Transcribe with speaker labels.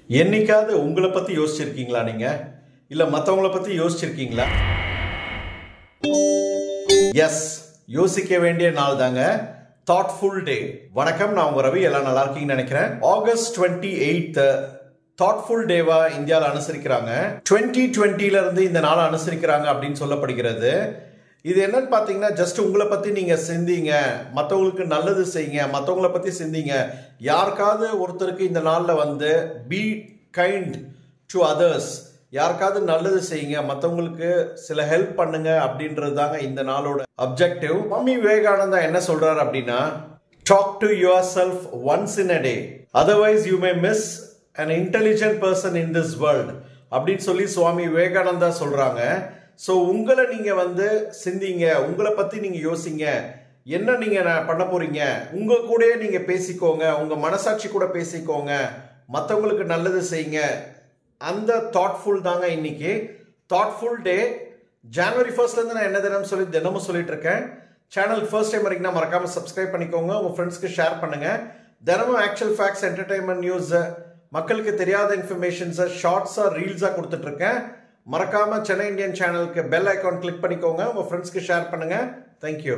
Speaker 1: என்னைக்காவது உங்களை பத்தி யோசிச்சிருக்கீங்களா நீங்க? இல்ல மத்தவங்கள பத்தி யோசிச்சிருக்கீங்களா? எஸ், யோசிக்க வேண்டிய நாள் தாங்க தாட்ஃபுல் டே. வணக்கம், நான் உங்க ரவி. எல்லாம் நல்லா இருக்கீங்கன்னு நினைக்கிறேன். ஆகஸ்ட் 28 தாட்ஃபுல் டேவா இந்தியாவில் அனுசரிக்கிறாங்க. 2020ல இருந்து இந்த நாளை அனுசரிக்கிறாங்க அப்படின்னு சொல்லப்படுகிறது. இது என்னன்னு பாத்தீங்கன்னா, ஜஸ்ட் உங்களை பத்தி நீங்க சிந்திங்க, மற்றவங்களுக்கு நல்லது செய்யுங்க, மற்றவங்களை பத்தி சிந்திங்க. யாருக்காவது ஒருத்தருக்கு இந்த நாள்ல பி கைண்ட் டு அதர்ஸ், யாருக்காவது நல்லது செய்யுங்க, மற்றவங்களுக்கு சில ஹெல்ப் பண்ணுங்க அப்படின்றது தாங்க இந்த நாளோட அப்ஜெக்டிவ். சுவாமி விவேகானந்தா என்ன சொல்றாரு அப்படின்னா, talk to yourself once in a day, otherwise you may miss an intelligent person in this world அப்படின்னு சொல்லி சுவாமி விவேகானந்தா சொல்றாங்க. ஸோ உங்களை நீங்க சிந்திங்க, உங்களை பத்தி நீங்க யோசிங்க, என்ன நீங்க பண்ண போறீங்க, உங்க கூட நீங்க பேசிக்கோங்க, உங்க மனசாட்சி கூட பேசிக்கோங்க, மற்றவங்களுக்கு நல்லது செய்யுங்க. அந்த தாட்ஃபுல் தாங்க இன்னைக்கு தாட்ஃபுல் டே. ஜனவரி 1 இருந்து நான் என்ன தினம் சொல்லி தினமும் சொல்லிட்டு இருக்கேன். சேனல் ஃபர்ஸ்ட் டைம் வரைக்கும் மறக்காம சப்ஸ்கிரைப் பண்ணிக்கோங்க, உங்க ஃப்ரெண்ட்ஸ்க்கு ஷேர் பண்ணுங்க. தினமும் ஆக்சுவல் ஃபேக்ட்ஸ், என்டர்டைன்மெண்ட் நியூஸ், மக்களுக்கு தெரியாத இன்ஃபர்மேஷன்ஸை ஷார்ட்ஸாக ரீல்ஸாக கொடுத்துட்டு இருக்கேன். மறக்காம சென்னை இந்தியன் சேனலுக்கு பெல் ஐகான் கிளிக் பண்ணிக்கோங்க, உங்க ஃப்ரெண்ட்ஸ்க்கு ஷேர் பண்ணுங்க. தேங்க்யூ.